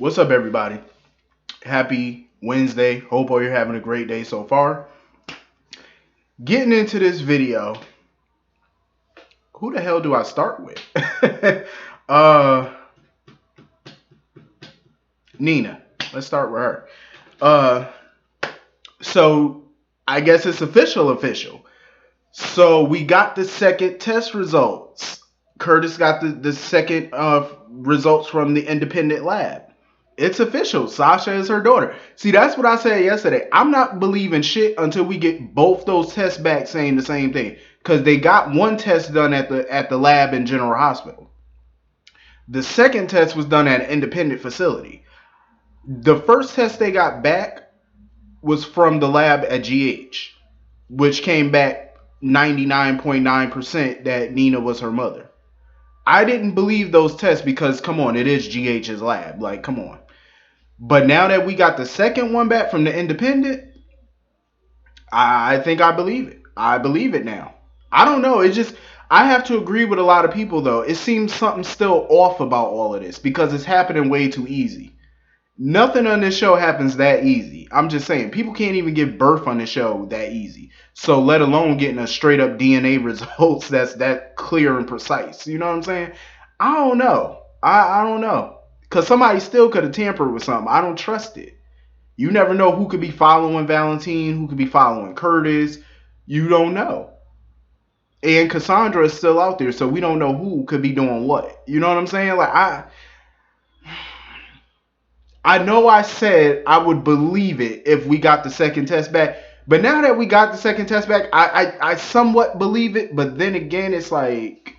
What's up, everybody? Happy Wednesday. Hope all you're having a great day so far. Getting into this video, who the hell do I start with? uh, Nina. Let's start with her. Uh, so I guess it's official. So we got the second test results. Curtis got the second results from the independent lab. It's official. Sasha is her daughter. See, that's what I said yesterday. I'm not believing shit until we get both those tests back saying the same thing. Because they got one test done at the lab in General Hospital. The second test was done at an independent facility. The first test they got back was from the lab at GH, which came back 99.9% that Nina was her mother. I didn't believe those tests because, come on, it is GH's lab. Like, come on. But now that we got the second one back from the independent, I think I believe it. I believe it now. I don't know. It's just, I have to agree with a lot of people, though. It seems something still off about all of this because it's happening way too easy. Nothing on this show happens that easy. I'm just saying, people can't even give birth on the show that easy. So let alone getting a straight up DNA results that's that clear and precise. You know what I'm saying? I don't know. I don't know. Because somebody still could have tampered with something. I don't trust it. You never know who could be following Valentine, who could be following Curtis. You don't know. And Cassandra is still out there, so we don't know who could be doing what. You know what I'm saying? Like, I know I said I would believe it if we got the second test back. But now that we got the second test back, I somewhat believe it. But then again, it's like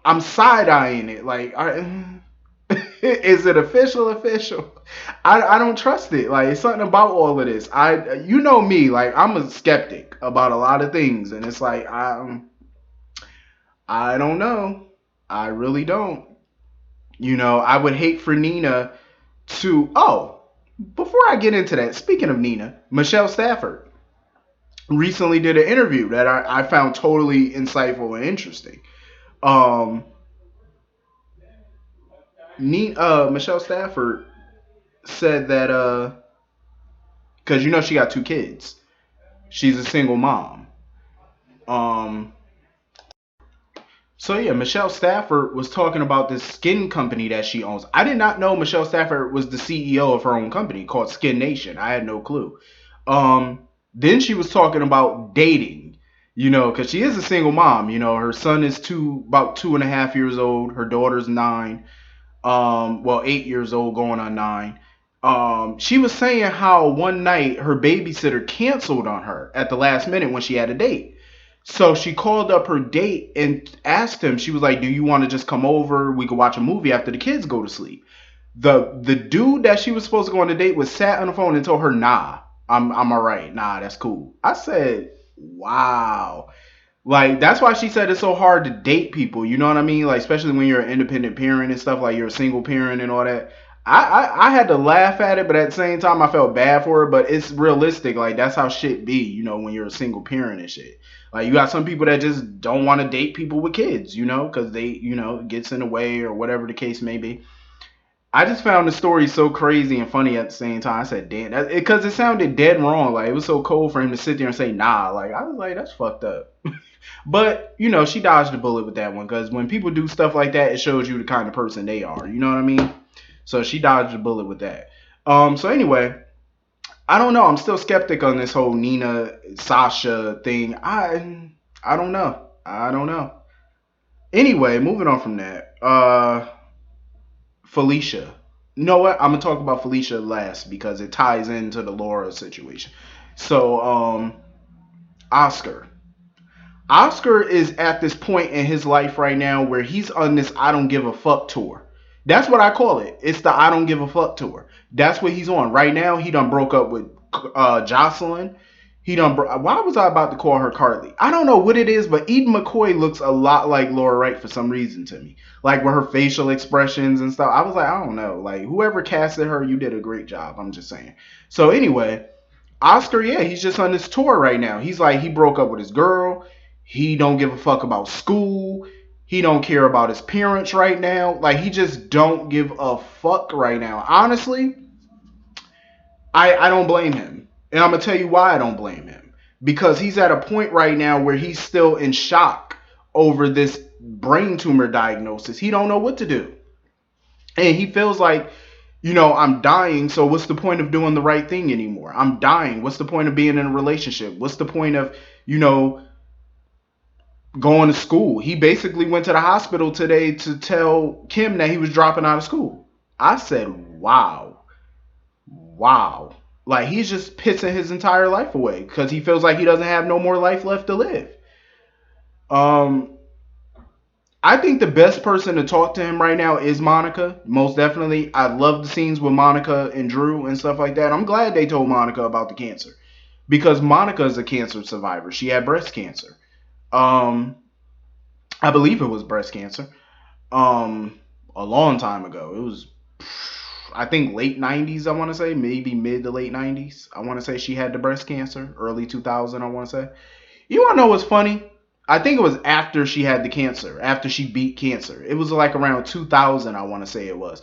I'm side-eyeing it. Like, is it official? I don't trust it. Like, it's something about all of this. You know me. Like, I'm a skeptic about a lot of things, and it's like I don't know. I really don't. You know, I would hate for Nina to. Oh, before I get into that, speaking of Nina, Michelle Stafford recently did an interview that I found totally insightful and interesting. Um, Michelle Stafford said that because you know she got two kids, she's a single mom. Um, so yeah, Michelle Stafford was talking about this skin company that she owns. I did not know Michelle Stafford was the CEO of her own company called Skin Nation. I had no clue. Then she was talking about dating, you know, because she is a single mom. You know, her son is about 2.5 years old. Her daughter's 9. Well, 8 years old, going on 9. She was saying how one night her babysitter canceled on her at the last minute when she had a date. So she called up her date and asked him, she was like, do you want to just come over? We could watch a movie after the kids go to sleep. The dude that she was supposed to go on a date with sat on the phone and told her, nah, I'm all right. Nah, that's cool. I said, wow. Like, that's why she said it's so hard to date people. You know what I mean? Like, especially when you're an independent parent and stuff, like you're a single parent and all that. I had to laugh at it, but at the same time, I felt bad for her. But it's realistic. Like, that's how shit be, you know, when you're a single parent and shit. Like, you got some people that just don't want to date people with kids, you know, because they, you know, it gets in the way or whatever the case may be. I just found the story so crazy and funny at the same time. I said, damn, because it sounded dead wrong. Like, it was so cold for him to sit there and say, nah. Like, I was like, that's fucked up. But, you know, she dodged a bullet with that one because when people do stuff like that, it shows you the kind of person they are. You know what I mean? So she dodged a bullet with that. So anyway, I don't know. I'm still skeptic on this whole Nina Sasha thing. I don't know. I don't know. Anyway, moving on from that. Felicia. You know what? I'm gonna talk about Felicia last because it ties into the Laura situation. So, Oscar. Oscar is at this point in his life right now where he's on this I don't give a fuck tour. That's what I call it. It's the I don't give a fuck tour. That's what he's on right now. He done broke up with Jocelyn. Why was I about to call her Carly? I don't know what it is, but Eden McCoy looks a lot like Laura Wright for some reason to me. Like with her facial expressions and stuff. I was like, I don't know. Like whoever casted her, you did a great job. I'm just saying. So anyway, Oscar, yeah, he's just on this tour right now. He's like, he broke up with his girl. He don't give a fuck about school. He don't care about his parents right now. Like he just don't give a fuck right now. Honestly, I don't blame him. And I'm gonna tell you why I don't blame him. Because he's at a point right now where he's still in shock over this brain tumor diagnosis. He don't know what to do. And he feels like, I'm dying, so what's the point of doing the right thing anymore? I'm dying. What's the point of being in a relationship? What's the point of, you know, going to school? He basically went to the hospital today to tell Kim that he was dropping out of school. I said, wow. Wow. Like he's just pissing his entire life away because he feels like he doesn't have no more life left to live. Um, I think the best person to talk to him right now is Monica. Most definitely. I love the scenes with Monica and Drew and stuff like that. I'm glad they told Monica about the cancer because Monica is a cancer survivor. She had breast cancer. Um, I believe it was breast cancer. A long time ago. It was, I think, late 90s, I want to say. Maybe mid to late 90s. I want to say she had the breast cancer. Early 2000, I want to say. You want to know what's funny? I think it was after she had the cancer, after she beat cancer. It was like around 2000, I want to say it was,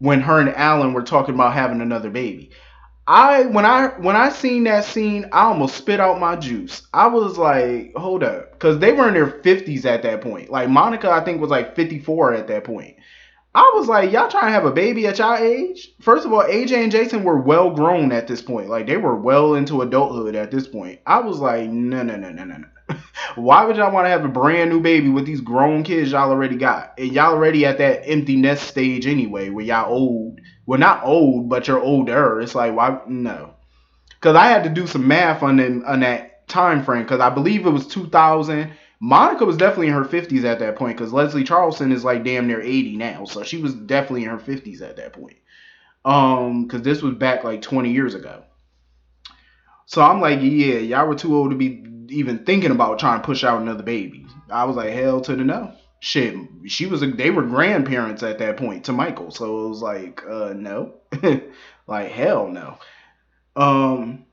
when her and Alan were talking about having another baby. When I seen that scene, I almost spit out my juice. I was like, hold up, because they were in their 50s at that point. Like Monica, I think was like 54 at that point. I was like, y'all trying to have a baby at y'all age? First of all, AJ and Jason were well grown at this point. Like they were well into adulthood at this point. I was like, no, no, no, no, no, no. Why would y'all want to have a brand new baby with these grown kids y'all already got? And y'all already at that empty nest stage anyway, where y'all old. Well, not old, but you're older. It's like, why? No. Because I had to do some math on that time frame because I believe it was 2000. Monica was definitely in her 50s at that point because Leslie Charleston is like damn near 80 now, so she was definitely in her 50s at that point. Because this was back like 20 years ago. So I'm like, yeah, y'all were too old to be even thinking about trying to push out another baby. I was like, hell to the no. Shit, they were grandparents at that point to Michael, so it was like, no, like hell no. Um,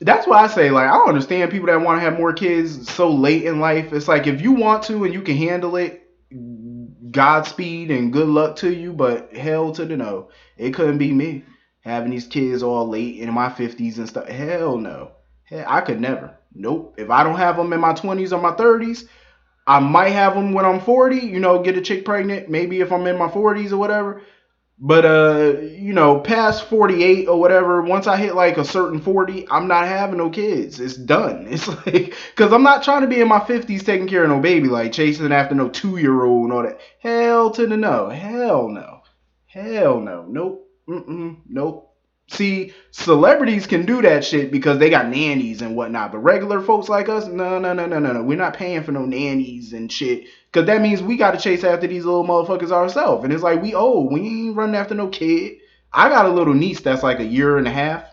that's why I say, like, I don't understand people that want to have more kids so late in life. It's like if you want to and you can handle it, Godspeed and good luck to you. But hell to the no, it couldn't be me having these kids all late in my 50s and stuff. Hell no, hell, I could never. Nope. If I don't have them in my 20s or my 30s, I might have them when I'm 40. Get a chick pregnant. Maybe if I'm in my 40s or whatever. But past 48 or whatever, once I hit like a certain 40, I'm not having no kids. It's done. It's like, cause I'm not trying to be in my 50s taking care of no baby, like chasing after no 2-year-old and all that. Hell to the no. Hell no. Hell no. Nope. Nope. See, celebrities can do that shit because they got nannies and whatnot. But regular folks like us, no, no, no, no, no, no. We're not paying for no nannies and shit. Because that means we got to chase after these little motherfuckers ourselves. And it's like, we old. We ain't running after no kid. I got a little niece that's like a year and a half.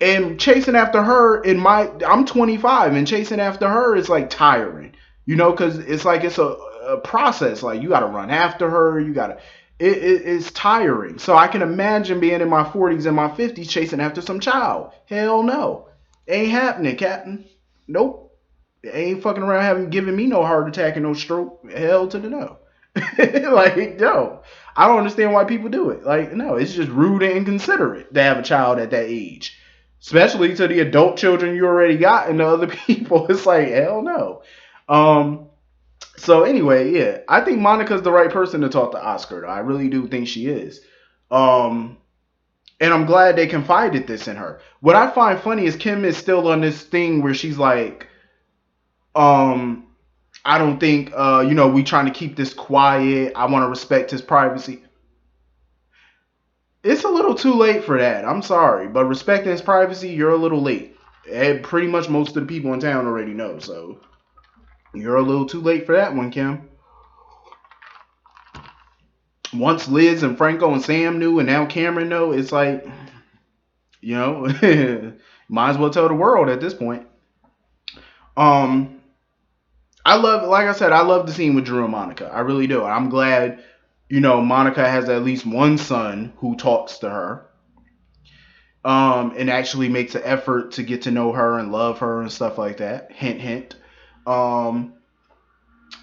And chasing after her I'm 25. And chasing after her is like tiring. Because it's like it's a process. Like, you got to run after her. You got to. It's tiring. So I can imagine being in my 40s and my 50s chasing after some child. Hell no. Ain't happening, Captain. Nope. Ain't fucking around giving me no heart attack and no stroke. Hell to the no. Like, no. I don't understand why people do it. Like, no, it's just rude and inconsiderate to have a child at that age. Especially to the adult children you already got and the other people. It's like, hell no. So anyway, yeah, I think Monica's the right person to talk to Oscar. Though. I really do think she is. And I'm glad they confided this in her. What I find funny is Kim is still on this thing where she's like, I don't think, we trying to keep this quiet. I want to respect his privacy. It's a little too late for that. I'm sorry, but respecting his privacy, you're a little late. And pretty much most of the people in town already know, so you're a little too late for that one, Kim. Once Liz and Franco and Sam knew, and now Cameron know, it's like, might as well tell the world at this point. Like I said, I love the scene with Drew and Monica. I really do. I'm glad, Monica has at least one son who talks to her. And actually makes an effort to get to know her and love her and stuff like that. Hint, hint.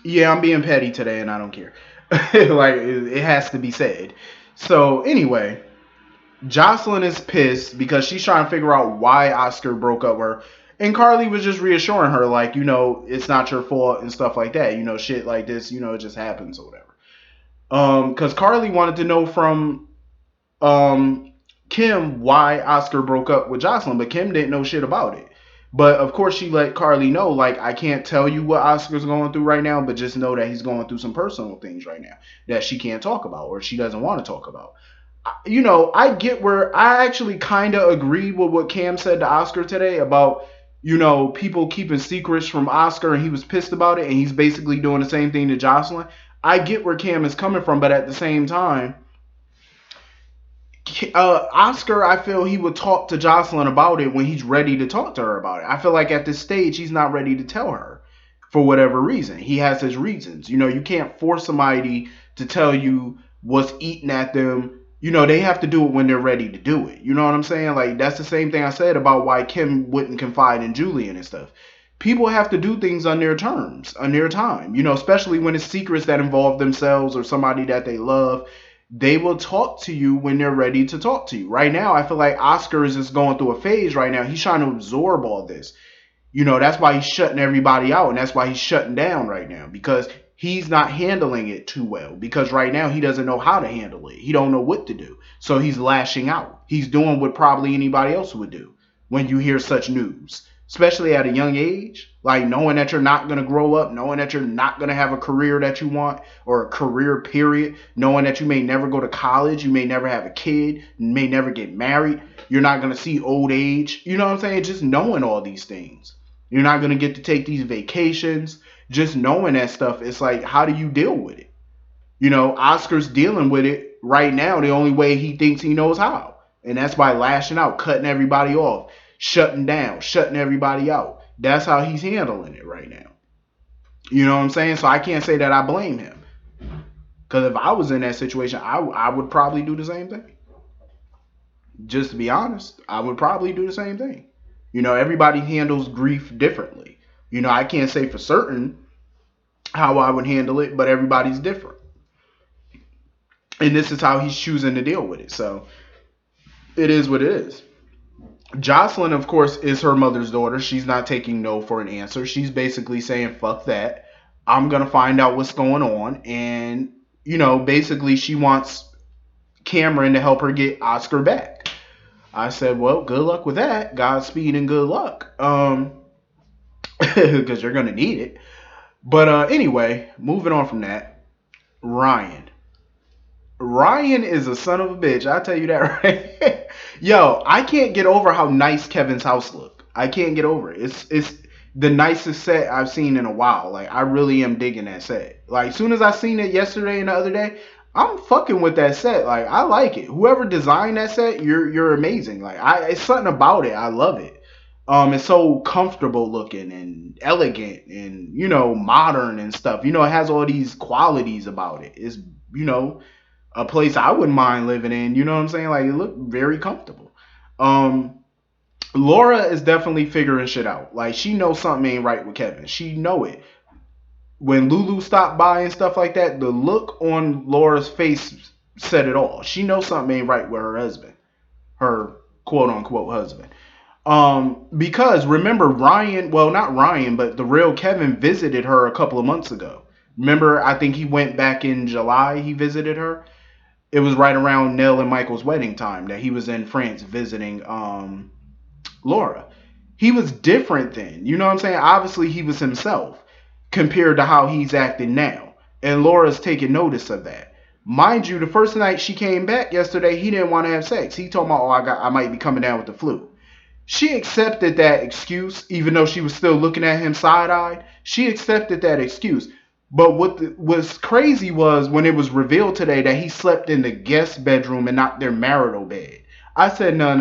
Yeah, I'm being petty today, and I don't care. Like it has to be said. So anyway, Jocelyn is pissed because she's trying to figure out why Oscar broke up with her. And Carly was just reassuring her, like, it's not your fault and stuff like that. Shit like this, it just happens or whatever. Because Carly wanted to know from Kim why Oscar broke up with Jocelyn, but Kim didn't know shit about it. But of course, she let Carly know, like, I can't tell you what Oscar's going through right now, but just know that he's going through some personal things right now that she can't talk about or she doesn't want to talk about. I get where I actually kind of agree with what Cam said to Oscar today about, people keeping secrets from Oscar and he was pissed about it and he's basically doing the same thing to Jocelyn. I get where Cam is coming from, but at the same time, Oscar, I feel he would talk to Jocelyn about it when he's ready to talk to her about it. I feel like at this stage, he's not ready to tell her for whatever reason. He has his reasons. You can't force somebody to tell you what's eating at them. They have to do it when they're ready to do it. You know what I'm saying? Like, that's the same thing I said about why Kim wouldn't confide in Julian and stuff. People have to do things on their terms, on their time, especially when it's secrets that involve themselves or somebody that they love. They will talk to you when they're ready to talk to you. Right now, I feel like Oscar is just going through a phase right now. He's trying to absorb all this. That's why he's shutting everybody out, and that's why he's shutting down right now, because he's not handling it too well, because right now he doesn't know how to handle it. He don't know what to do. So he's lashing out. He's doing what probably anybody else would do when you hear such news, especially at a young age, like knowing that you're not going to grow up, knowing that you're not going to have a career that you want or a career period, knowing that you may never go to college, you may never have a kid, you may never get married, you're not going to see old age. You know what I'm saying? Just knowing all these things. You're not going to get to take these vacations. Just knowing that stuff, it's like, how do you deal with it? Oscar's dealing with it right now the only way he thinks he knows how. And that's by lashing out, cutting everybody off, shutting down, shutting everybody out. That's how he's handling it right now. You know what I'm saying? So I can't say that I blame him. Because if I was in that situation, I would probably do the same thing. Just to be honest, I would probably do the same thing. Everybody handles grief differently. I can't say for certain how I would handle it, but everybody's different. And this is how he's choosing to deal with it. So it is what it is. Jocelyn, of course, is her mother's daughter. She's not taking no for an answer. She's basically saying, fuck that. I'm going to find out what's going on. And, basically she wants Cameron to help her get Oscar back. I said, well, good luck with that. Godspeed and good luck. Because you're going to need it. But anyway, moving on from that, Ryan. Ryan is a son of a bitch. I'll tell you that, right? Yo, I can't get over how nice Kevin's house look. I can't get over it. It's the nicest set I've seen in a while. Like, I really am digging that set. Like, as soon as I seen it yesterday and the other day, I'm fucking with that set. Like, I like it. Whoever designed that set, you're amazing. Like, it's something about it. I love it. It's so comfortable looking and elegant and, modern and stuff. It has all these qualities about it. It's, a place I wouldn't mind living in. You know what I'm saying? Like, it looked very comfortable. Laura is definitely figuring shit out. Like, she knows something ain't right with Kevin. She know it. When Lulu stopped by and stuff like that, the look on Laura's face said it all. She knows something ain't right with her husband. Her quote-unquote husband. Because remember, Ryan, well, not Ryan, but the real Kevin visited her a couple of months ago. Remember, I think he went back in July, he visited her. It was right around Nell and Michael's wedding time that he was in France visiting Laura. He was different then. You know what I'm saying? Obviously, he was himself compared to how he's acting now. And Laura's taking notice of that. Mind you, the first night she came back yesterday, he didn't want to have sex. He told me, I might be coming down with the flu. She accepted that excuse, even though she was still looking at him side-eyed. She accepted that excuse. But what was crazy was when it was revealed today that he slept in the guest bedroom and not their marital bed. I said, no.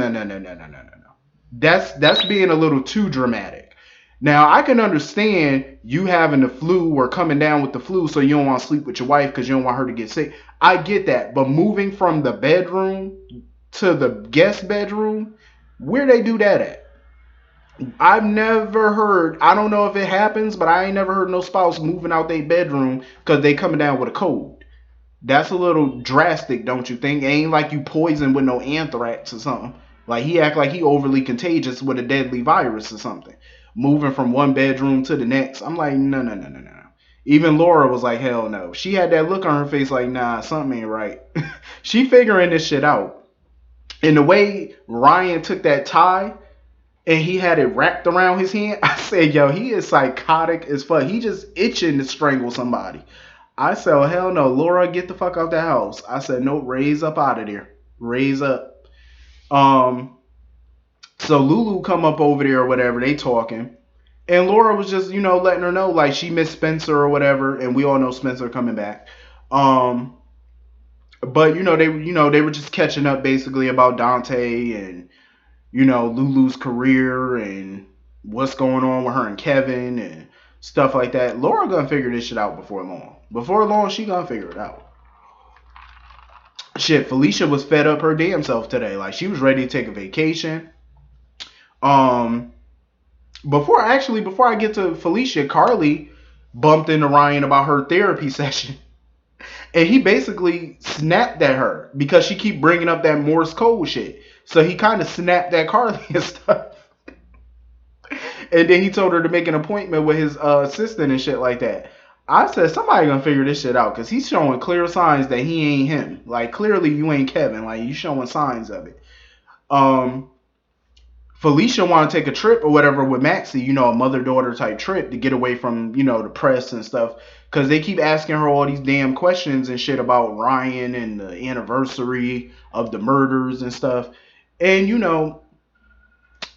That's being a little too dramatic. Now, I can understand you having the flu or coming down with the flu so you don't want to sleep with your wife because you don't want her to get sick. I get that. But moving from the bedroom to the guest bedroom, where they do that at? I've never heard. I don't know if it happens, but I ain't never heard no spouse moving out their bedroom because they coming down with a cold. That's a little drastic, don't you think? It ain't like you poisoned with no anthrax or something. Like he act like he overly contagious with a deadly virus or something. Moving from one bedroom to the next. I'm like, no, no, no, no, no. Even Laura was like, hell no. She had that look on her face like, nah, something ain't right. She figuring this shit out. And the way Ryan took that tie and he had it wrapped around his hand, I said, yo, he is psychotic as fuck. He just itching to strangle somebody. I said, oh, hell no, Laura, get the fuck out the house. I said, no, raise up out of there. Raise up. Um, so Lulu come up over there or whatever, they talking. And Laura was just, letting her know like she missed Spencer or whatever, and we all know Spencer coming back. Um, but they were just catching up basically about Dante and Lulu's career and what's going on with her and Kevin and stuff like that. Laura gonna figure this shit out before long. Before long, she gonna figure it out. Shit, Felicia was fed up her damn self today. Like she was ready to take a vacation. Um, before I get to Felicia, Carly bumped into Ryan about her therapy session, and he basically snapped at her because she keep bringing up that Morse code shit. So he kind of snapped at Carly and stuff. And then he told her to make an appointment with his assistant and shit like that. I said somebody gonna figure this shit out because he's showing clear signs that he ain't him. Like clearly you ain't Kevin. Like you showing signs of it. Um, Felicia want to take a trip or whatever with Maxie, a mother daughter type trip to get away from the press and stuff. Because they keep asking her all these damn questions and shit about Ryan and the anniversary of the murders and stuff. And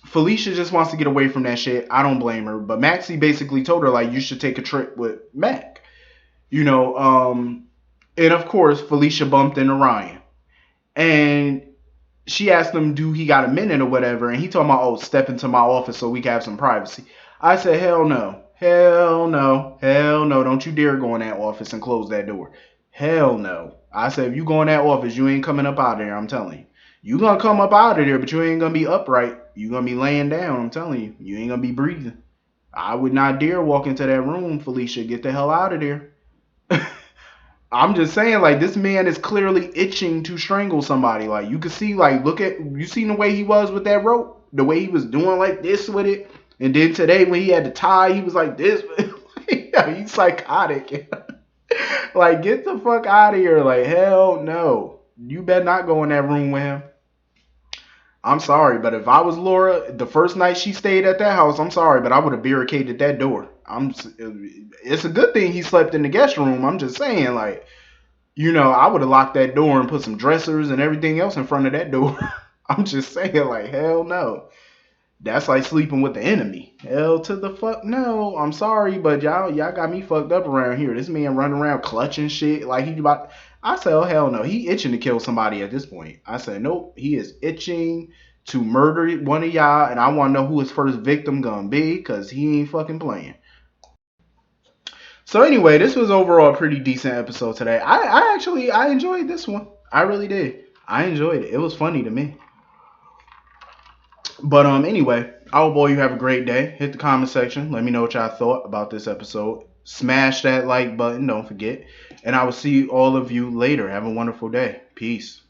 Felicia just wants to get away from that shit. I don't blame her. But Maxie basically told her, like, you should take a trip with Mac. You know, um, and of course, Felicia bumped into Ryan. And she asked him, do he got a minute or whatever? And he told me, oh, step into my office so we can have some privacy. I said, hell no. Hell no. Hell no. Don't you dare go in that office and close that door. Hell no. I said, if you go in that office, you ain't coming up out of there. I'm telling you. You gonna come up out of there, but you ain't gonna be upright. You gonna be laying down. I'm telling you. You ain't gonna be breathing. I would not dare walk into that room, Felicia. Get the hell out of there. I'm just saying, like, this man is clearly itching to strangle somebody. Like, you can see, like, you seen the way he was with that rope? The way he was doing like this with it? And then today when he had the tie, he was like this. Yeah, he's psychotic. Like, get the fuck out of here. Like, hell no. You better not go in that room with him. I'm sorry, but if I was Laura, the first night she stayed at that house, I'm sorry, but I would have barricaded that door. It's a good thing he slept in the guest room. I'm just saying, like, I would have locked that door and put some dressers and everything else in front of that door. I'm just saying, like, hell no. That's like sleeping with the enemy. Hell to the fuck no. I'm sorry, but y'all got me fucked up around here. This man running around clutching shit like he about. I said, oh hell no. He itching to kill somebody at this point. I said, nope. He is itching to murder one of y'all, and I want to know who his first victim gonna be, cause he ain't fucking playing. So anyway, this was overall a pretty decent episode today. I actually I enjoyed this one. I really did. I enjoyed it. It was funny to me. But anyway, I hope all you have a great day. Hit the comment section. Let me know what y'all thought about this episode. Smash that like button, don't forget. And I will see all of you later. Have a wonderful day. Peace.